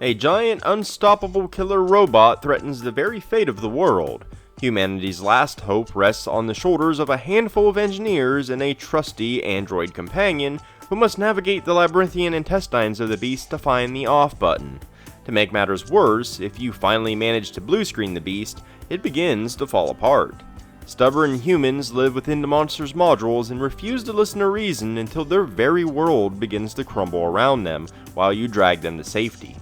A giant, unstoppable killer robot threatens the very fate of the world. Humanity's last hope rests on the shoulders of a handful of engineers and a trusty android companion who must navigate the labyrinthian intestines of the beast to find the off button. To make matters worse, if you finally manage to blue screen the beast, it begins to fall apart. Stubborn humans live within the monster's modules and refuse to listen to reason until their very world begins to crumble around them while you drag them to safety.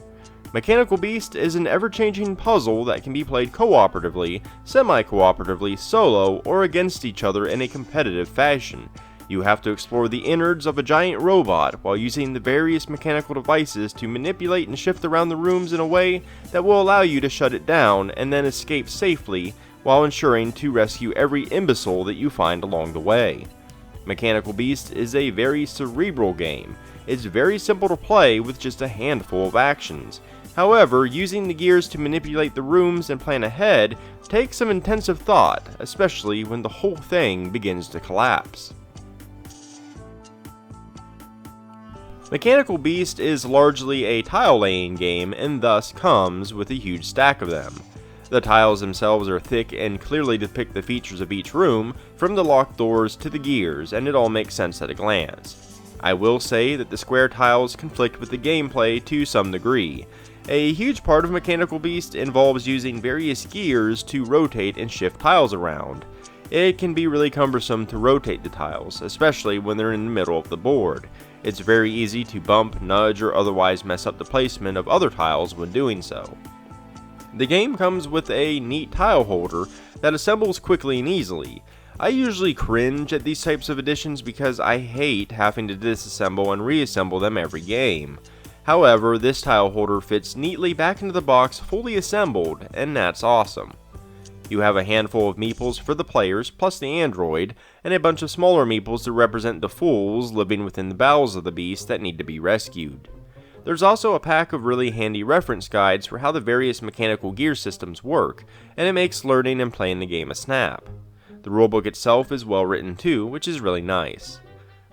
Mechanical Beast is an ever-changing puzzle that can be played cooperatively, semi-cooperatively, solo, or against each other in a competitive fashion. You have to explore the innards of a giant robot while using the various mechanical devices to manipulate and shift around the rooms in a way that will allow you to shut it down and then escape safely while ensuring to rescue every imbecile that you find along the way. Mechanical Beast is a very cerebral game. It's very simple to play with just a handful of actions. However, using the gears to manipulate the rooms and plan ahead takes some intensive thought, especially when the whole thing begins to collapse. Mechanical Beast is largely a tile laying game and thus comes with a huge stack of them. The tiles themselves are thick and clearly depict the features of each room, from the locked doors to the gears, and it all makes sense at a glance. I will say that the square tiles conflict with the gameplay to some degree. A huge part of Mechanical Beast involves using various gears to rotate and shift tiles around. It can be really cumbersome to rotate the tiles, especially when they're in the middle of the board. It's very easy to bump, nudge, or otherwise mess up the placement of other tiles when doing so. The game comes with a neat tile holder that assembles quickly and easily. I usually cringe at these types of additions because I hate having to disassemble and reassemble them every game. However, this tile holder fits neatly back into the box fully assembled, and that's awesome. You have a handful of meeples for the players plus the android, and a bunch of smaller meeples to represent the fools living within the bowels of the beast that need to be rescued. There's also a pack of really handy reference guides for how the various mechanical gear systems work, and it makes learning and playing the game a snap. The rulebook itself is well written too, which is really nice.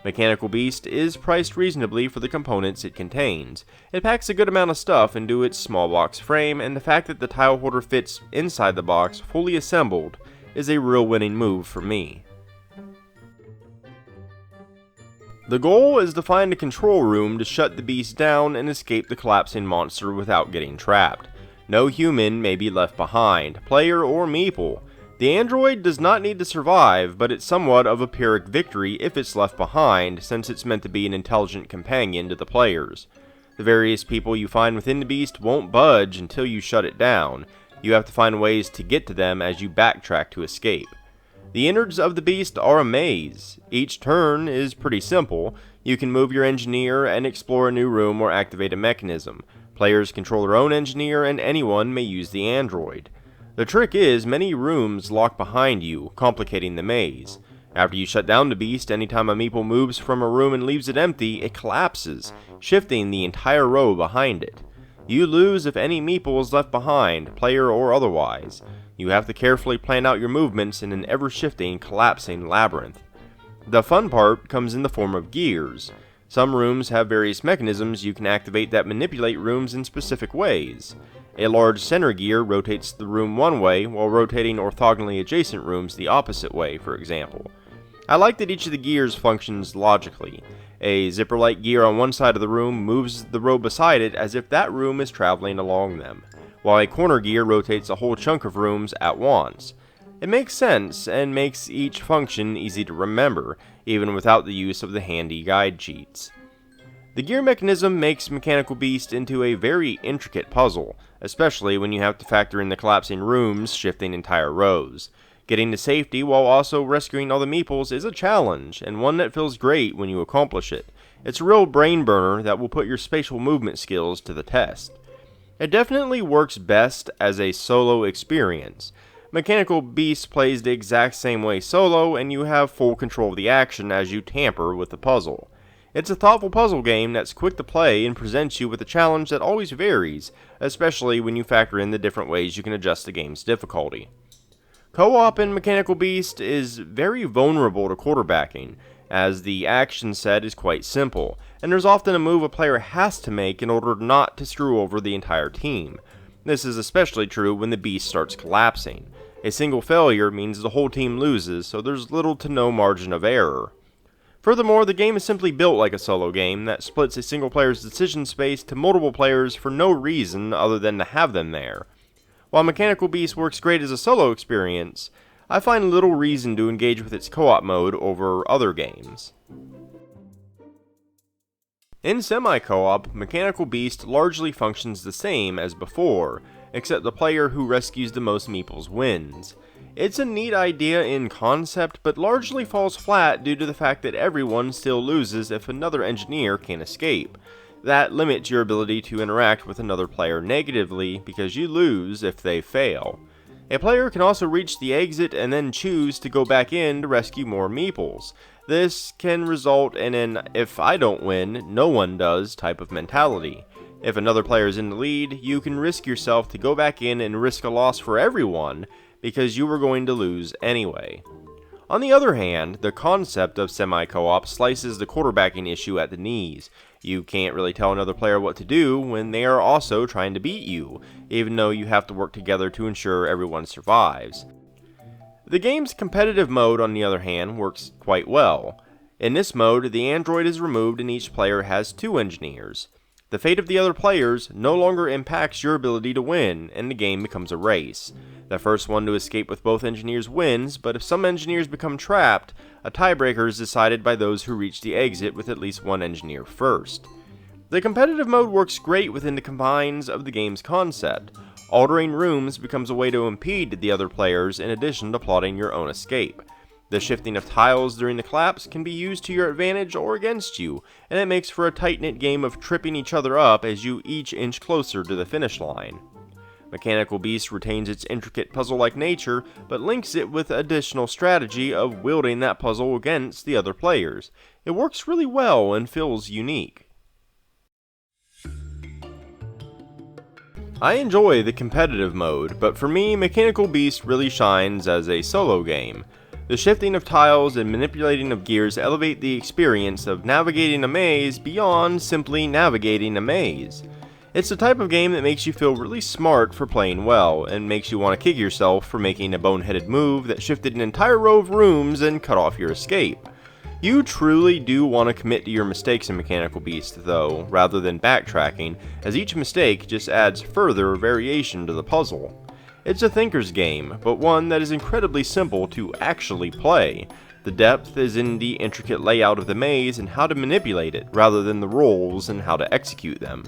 Mechanical Beast is priced reasonably for the components it contains. It packs a good amount of stuff into its small box frame, and the fact that the tile holder fits inside the box fully assembled is a real winning move for me. The goal is to find a control room to shut the beast down and escape the collapsing monster without getting trapped. No human may be left behind, player or meeple. The android does not need to survive, but it's somewhat of a Pyrrhic victory if it's left behind, since it's meant to be an intelligent companion to the players. The various people you find within the beast won't budge until you shut it down. You have to find ways to get to them as you backtrack to escape. The innards of the beast are a maze. Each turn is pretty simple. You can move your engineer and explore a new room or activate a mechanism. Players control their own engineer and anyone may use the android. The trick is, many rooms lock behind you, complicating the maze. After you shut down the beast, anytime a meeple moves from a room and leaves it empty, it collapses, shifting the entire row behind it. You lose if any meeple is left behind, player or otherwise. You have to carefully plan out your movements in an ever-shifting, collapsing labyrinth. The fun part comes in the form of gears. Some rooms have various mechanisms you can activate that manipulate rooms in specific ways. A large center gear rotates the room one way, while rotating orthogonally adjacent rooms the opposite way, for example. I like that each of the gears functions logically. A zipper-like gear on one side of the room moves the row beside it as if that room is traveling along them, while a corner gear rotates a whole chunk of rooms at once. It makes sense, and makes each function easy to remember, even without the use of the handy guide sheets. The gear mechanism makes Mechanical Beast into a very intricate puzzle, especially when you have to factor in the collapsing rooms shifting entire rows. Getting to safety while also rescuing all the meeples is a challenge, and one that feels great when you accomplish it. It's a real brain burner that will put your spatial movement skills to the test. It definitely works best as a solo experience. Mechanical Beast plays the exact same way solo, and you have full control of the action as you tamper with the puzzle. It's a thoughtful puzzle game that's quick to play and presents you with a challenge that always varies, especially when you factor in the different ways you can adjust the game's difficulty. Co-op in Mechanical Beast is very vulnerable to quarterbacking, as the action set is quite simple, and there's often a move a player has to make in order not to screw over the entire team. This is especially true when the beast starts collapsing. A single failure means the whole team loses, so there's little to no margin of error. Furthermore, the game is simply built like a solo game that splits a single player's decision space to multiple players for no reason other than to have them there. While Mechanical Beast works great as a solo experience, I find little reason to engage with its co-op mode over other games. In semi-co-op, Mechanical Beast largely functions the same as before, except the player who rescues the most meeples wins. It's a neat idea in concept, but largely falls flat due to the fact that everyone still loses if another engineer can escape. That limits your ability to interact with another player negatively because you lose if they fail. A player can also reach the exit and then choose to go back in to rescue more meeples. This can result in an "if I don't win, no one does" type of mentality. If another player is in the lead, you can risk yourself to go back in and risk a loss for everyone because you were going to lose anyway. On the other hand, the concept of semi-co-op slices the quarterbacking issue at the knees. You can't really tell another player what to do when they are also trying to beat you, even though you have to work together to ensure everyone survives. The game's competitive mode, on the other hand, works quite well. In this mode, the android is removed and each player has 2 engineers. The fate of the other players no longer impacts your ability to win, and the game becomes a race. The first one to escape with both engineers wins, but if some engineers become trapped, a tiebreaker is decided by those who reach the exit with at least one engineer first. The competitive mode works great within the confines of the game's concept. Altering rooms becomes a way to impede the other players in addition to plotting your own escape. The shifting of tiles during the collapse can be used to your advantage or against you, and it makes for a tight-knit game of tripping each other up as you each inch closer to the finish line. Mechanical Beast retains its intricate puzzle-like nature, but links it with additional strategy of wielding that puzzle against the other players. It works really well and feels unique. I enjoy the competitive mode, but for me, Mechanical Beast really shines as a solo game. The shifting of tiles and manipulating of gears elevate the experience of navigating a maze beyond simply navigating a maze. It's the type of game that makes you feel really smart for playing well, and makes you want to kick yourself for making a boneheaded move that shifted an entire row of rooms and cut off your escape. You truly do want to commit to your mistakes in Mechanical Beast, though, rather than backtracking, as each mistake just adds further variation to the puzzle. It's a thinker's game, but one that is incredibly simple to actually play. The depth is in the intricate layout of the maze and how to manipulate it, rather than the rules and how to execute them.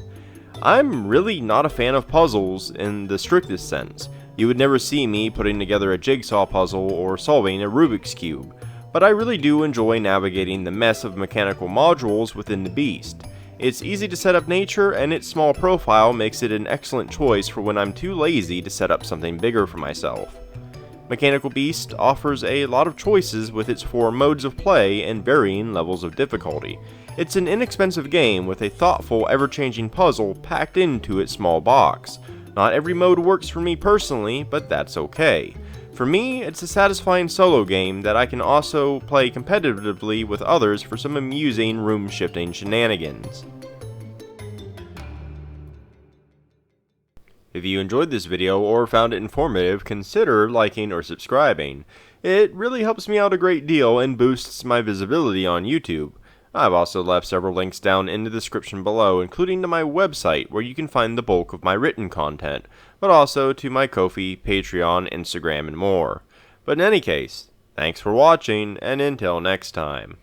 I'm really not a fan of puzzles in the strictest sense. You would never see me putting together a jigsaw puzzle or solving a Rubik's Cube, but I really do enjoy navigating the mess of mechanical modules within the beast. It's easy to set up nature, and its small profile makes it an excellent choice for when I'm too lazy to set up something bigger for myself. Mechanical Beast offers a lot of choices with its 4 modes of play and varying levels of difficulty. It's an inexpensive game with a thoughtful, ever-changing puzzle packed into its small box. Not every mode works for me personally, but that's okay. For me, it's a satisfying solo game that I can also play competitively with others for some amusing room-shifting shenanigans. If you enjoyed this video or found it informative, consider liking or subscribing. It really helps me out a great deal and boosts my visibility on YouTube. I've also left several links down in the description below, including to my website where you can find the bulk of my written content, but also to my Ko-fi, Patreon, Instagram, and more. But in any case, thanks for watching, and until next time.